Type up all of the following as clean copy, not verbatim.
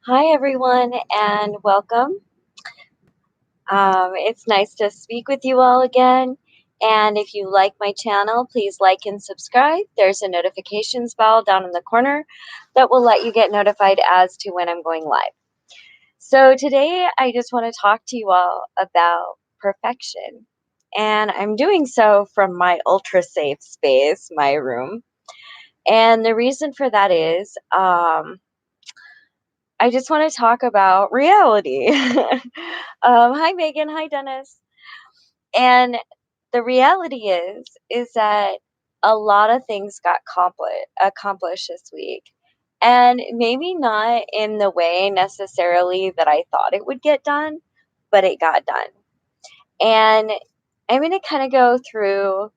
Hi, everyone, and welcome. It's nice to speak with you all again. And if you like my channel, please like and subscribe. There's a notifications bell down in the corner that will let you get notified as to when I'm going live. So, today I just want to talk to you all about perfection. And I'm doing so from my ultra safe space, my room. And the reason for that is I just want to talk about reality. Hi, Megan. Hi, Dennis. And the reality is that a lot of things got accomplished this week. And maybe not in the way necessarily that I thought it would get done, but it got done. And I'm going to kind of go through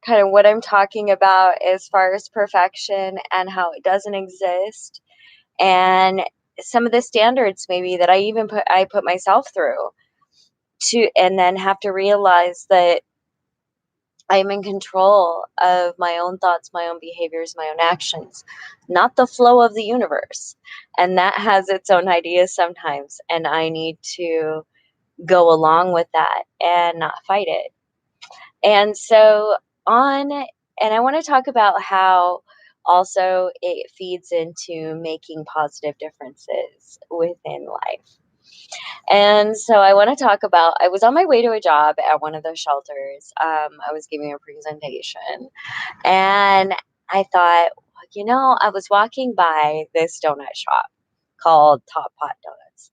kind of what I'm talking about as far as perfection and how it doesn't exist, and some of the standards maybe that I put myself through to, and then have to realize that I'm in control of my own thoughts, my own behaviors, my own actions, not the flow of the universe. And that has its own ideas sometimes, and I need to go along with that and not fight it. And so on, and I want to talk about how also it feeds into making positive differences within life. And so I want to talk about, I was on my way to a job at one of those shelters. I was giving a presentation, and I thought, I was walking by this donut shop called Top Pot Donuts.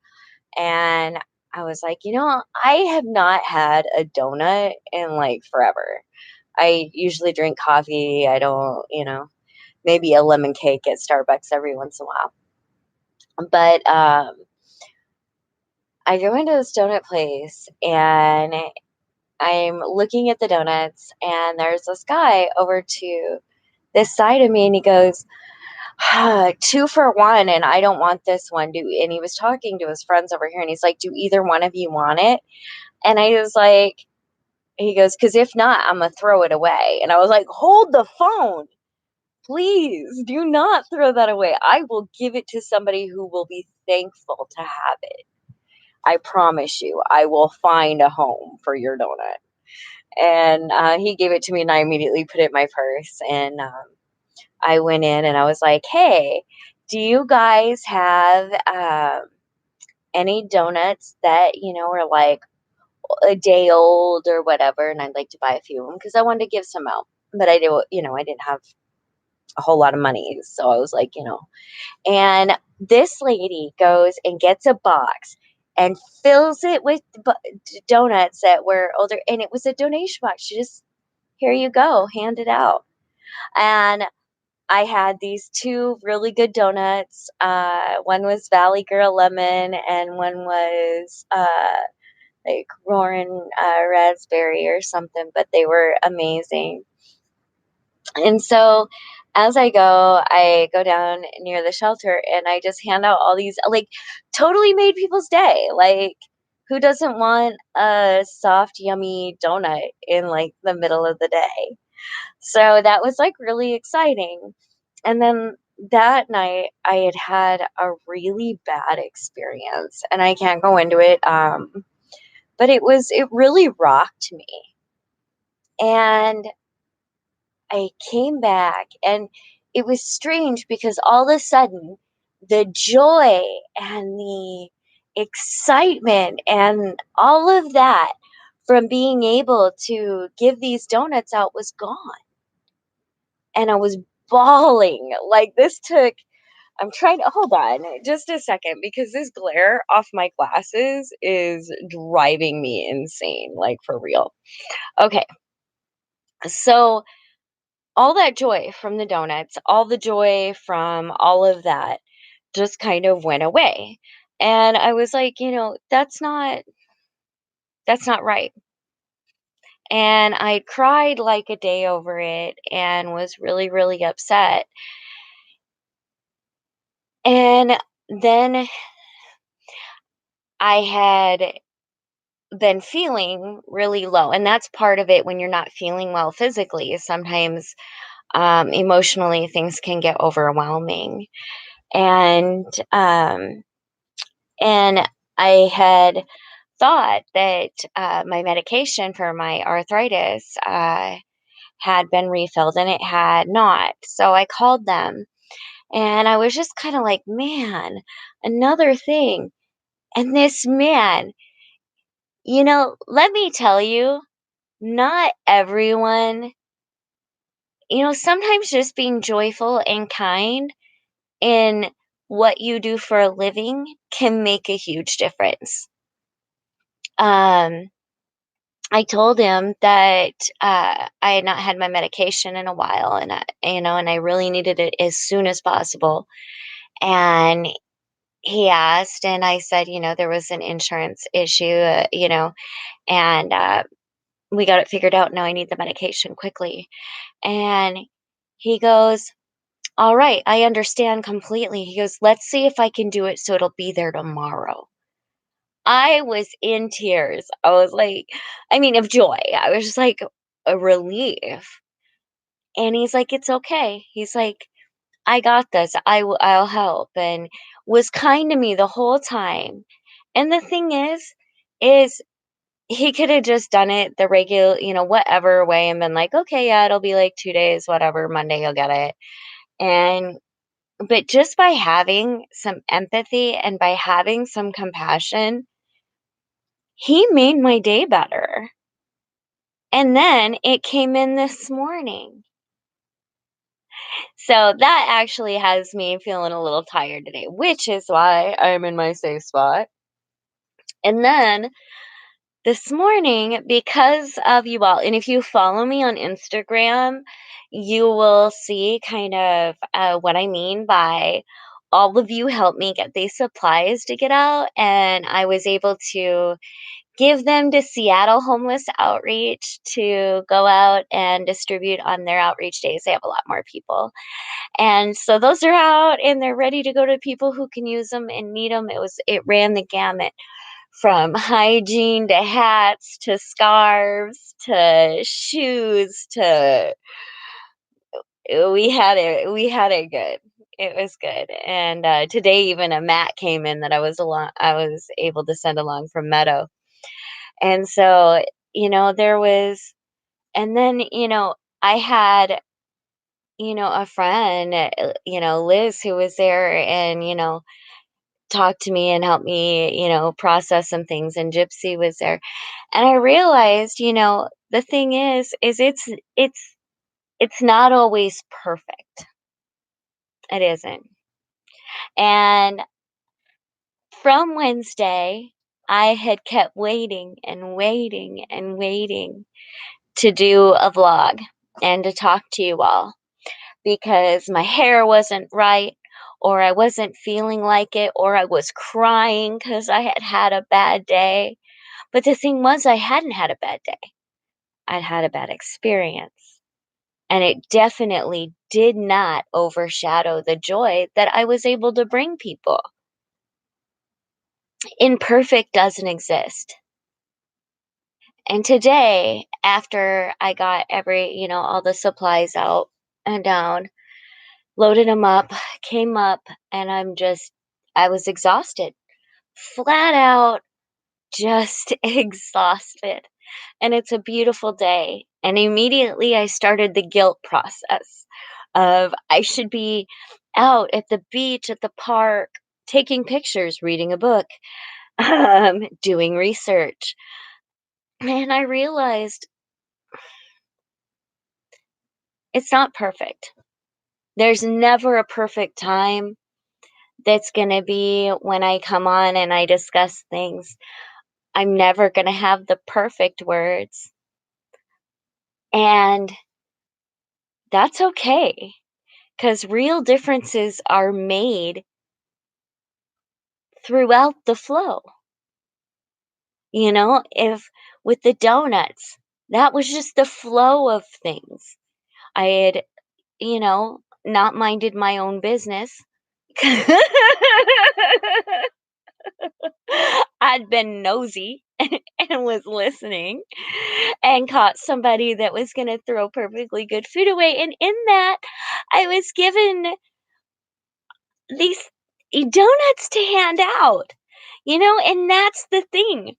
And I was like, I have not had a donut in like forever. I usually drink coffee. I don't, maybe a lemon cake at Starbucks every once in a while. But I go into this donut place and I'm looking at the donuts, and there's this guy over to this side of me, and he goes, 2 for 1, and I don't want this one. And he was talking to his friends over here, and he's like, do either one of you want it? And I was like, he goes, because if not, I'm going to throw it away. And I was like, hold the phone. Please do not throw that away. I will give it to somebody who will be thankful to have it. I promise you, I will find a home for your donut. And he gave it to me, and I immediately put it in my purse. And I went in and I was like, hey, do you guys have any donuts that, are like a day old or whatever? And I'd like to buy a few of them because I wanted to give some out. But I didn't have a whole lot of money. So I was like, and this lady goes and gets a box and fills it with donuts that were older. And it was a donation box. She just, here you go, hand it out. And I had these two really good donuts. One was Valley Girl Lemon, and one was like Roaring Raspberry or something, but they were amazing. And so as I go down near the shelter, and I just hand out all these, like, totally made people's day. Like, who doesn't want a soft, yummy donut in like the middle of the day? So that was like really exciting. And then that night I had a really bad experience, and I can't go into it. But it really rocked me. And I came back, and it was strange because all of a sudden the joy and the excitement and all of that from being able to give these donuts out was gone. And I was bawling. Like, I'm trying to hold on just a second because this glare off my glasses is driving me insane, like for real. Okay. So all that joy from the donuts, all the joy from all of that just kind of went away. And I was like, that's not right. And I cried like a day over it and was really, really upset. And then I had been feeling really low, and that's part of it when you're not feeling well physically. Sometimes emotionally things can get overwhelming. And And I had thought that my medication for my arthritis had been refilled and it had not. So I called them and I was just kind of like, man, another thing. And this man, let me tell you, not everyone, sometimes just being joyful and kind in what you do for a living can make a huge difference. Um, I told him that I had not had my medication in a while, and I really needed it as soon as possible. And he asked, and I said, there was an insurance issue, and we got it figured out. Now I need the medication quickly. And he goes, all right, I understand completely. He goes, let's see if I can do it so it'll be there tomorrow. I was in tears. I was like, I mean, of joy. I was just like a relief. And he's like, it's okay. He's like, I got this. I'll help. And was kind to me the whole time. And the thing is he could have just done it the regular, whatever way and been like, okay, yeah, it'll be like 2 days, whatever, Monday you'll get it. And but just by having some empathy and by having some compassion, he made my day better. And then it came in this morning. So that actually has me feeling a little tired today, which is why I'm in my safe spot. And then this morning, because of you all, and if you follow me on Instagram, you will see kind of what I mean by all of you helped me get these supplies to get out. And I was able to give them to Seattle Homeless Outreach to go out and distribute on their outreach days. They have a lot more people. And so those are out and they're ready to go to people who can use them and need them. It ran the gamut from hygiene to hats to scarves to shoes to we had it good. It was good. And today even a mat came in that I was able to send along from Meadow. And so, there was, and then, I had, a friend, Liz, who was there and, talked to me and helped me, process some things. And Gypsy was there. And I realized, the thing is it's not always perfect. It isn't. And from Wednesday, I had kept waiting and waiting and waiting to do a vlog and to talk to you all because my hair wasn't right or I wasn't feeling like it or I was crying because I had had a bad day. But the thing was, I hadn't had a bad day. I'd had a bad experience. And it definitely did not overshadow the joy that I was able to bring people. Imperfect doesn't exist. And today, after I got all the supplies out and down, loaded them up, came up, and I was exhausted, flat out, just exhausted. And it's a beautiful day. And immediately I started the guilt process of I should be out at the beach, at the park, taking pictures, reading a book, doing research. And I realized it's not perfect. There's never a perfect time that's going to be when I come on and I discuss things. I'm never going to have the perfect words. And that's okay because real differences are made throughout the flow. If with the donuts, that was just the flow of things. I had, not minded my own business. I'd been nosy and was listening and caught somebody that was going to throw perfectly good food away. And in that, I was given these donuts to hand out. And that's the thing.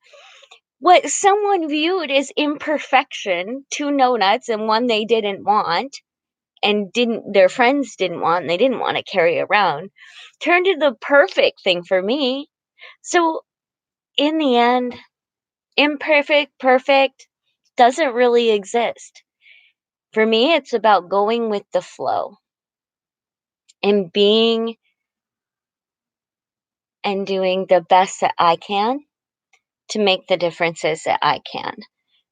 What someone viewed as imperfection, 2 no nuts and one they didn't want and didn't their friends didn't want and they didn't wanna carry around, turned into the perfect thing for me. So, in the end, imperfect, perfect doesn't really exist. For me, it's about going with the flow and being and doing the best that I can to make the differences that I can,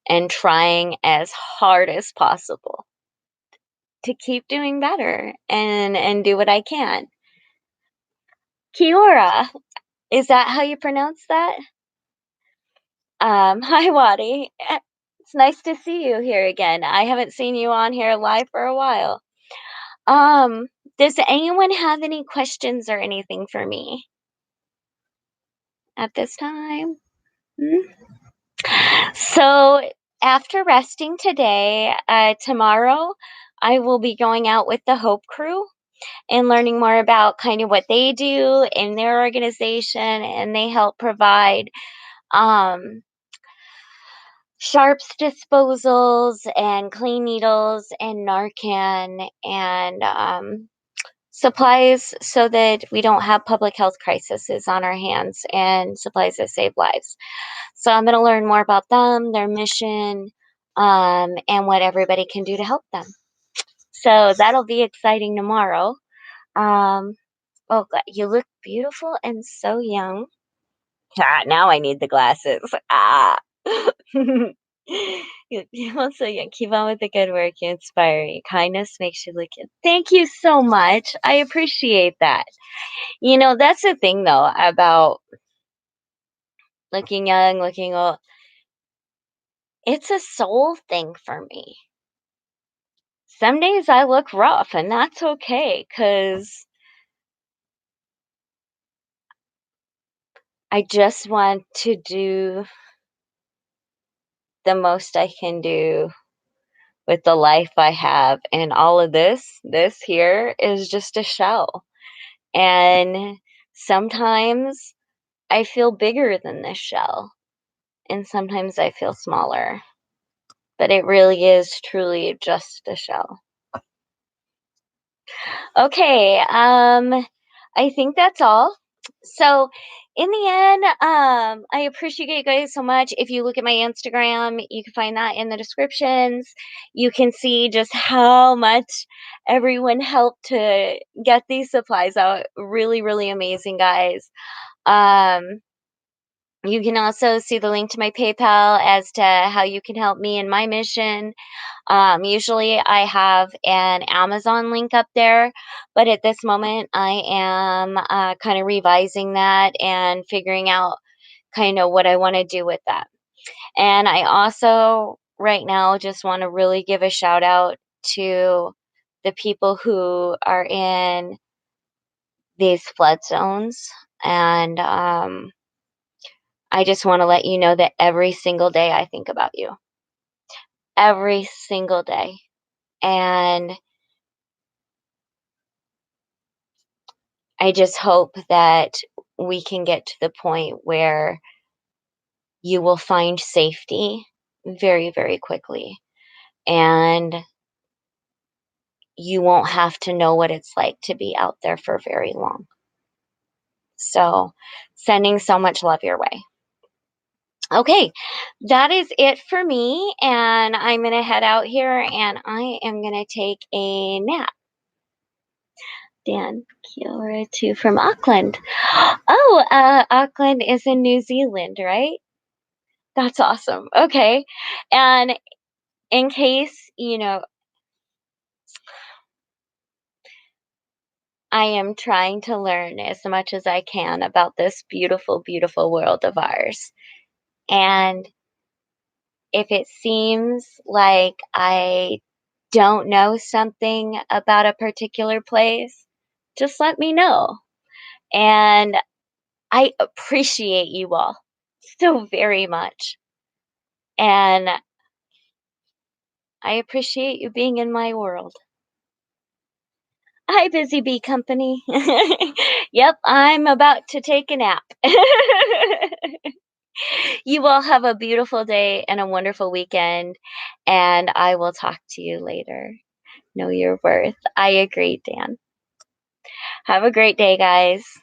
and trying as hard as possible to keep doing better and do what I can. Kiora, is that how you pronounce that? Hi, Wadi. It's nice to see you here again. I haven't seen you on here live for a while. Um, does anyone have any questions or anything for me at this time? Hmm? So, after resting today, tomorrow I will be going out with the Hope Crew and learning more about kind of what they do in their organization, and they help provide um, sharps disposals and clean needles and Narcan and supplies so that we don't have public health crises on our hands, and supplies that save lives. So I'm going to learn more about them, their mission, and what everybody can do to help them. So that'll be exciting tomorrow. Um, oh, you look beautiful and so young. Now I need the glasses. You also young. Keep on with the good work. You inspire me. Kindness makes you look good. Thank you so much. I appreciate that. That's the thing though about looking young, looking old. It's a soul thing for me. Some days I look rough, and that's okay because I just want to do the most I can do with the life I have. And all of this here is just a shell. And sometimes I feel bigger than this shell, and sometimes I feel smaller. But it really is truly just a shell. Okay, I think that's all. So, in the end, I appreciate you guys so much. If you look at my Instagram, you can find that in the descriptions. You can see just how much everyone helped to get these supplies out. Really, really amazing, guys. Um, you can also see the link to my PayPal as to how you can help me in my mission. Usually I have an Amazon link up there, but at this moment I am kind of revising that and figuring out kind of what I want to do with that. And I also, right now, just want to really give a shout out to the people who are in these flood zones. And I just want to let you know that every single day I think about you. Every single day. And I just hope that we can get to the point where you will find safety very, very quickly. And you won't have to know what it's like to be out there for very long. So, sending so much love your way. Okay, that is it for me. And I'm going to head out here and I am going to take a nap. Dan Kiora too from Auckland. Oh, Auckland is in New Zealand, right? That's awesome. Okay. And in case, I am trying to learn as much as I can about this beautiful, beautiful world of ours. And if it seems like I don't know something about a particular place, just let me know. And I appreciate you all so very much. And I appreciate you being in my world. Hi, Busy Bee Company. Yep, I'm about to take a nap. You all have a beautiful day and a wonderful weekend, and I will talk to you later. Know your worth. I agree, Dan. Have a great day, guys.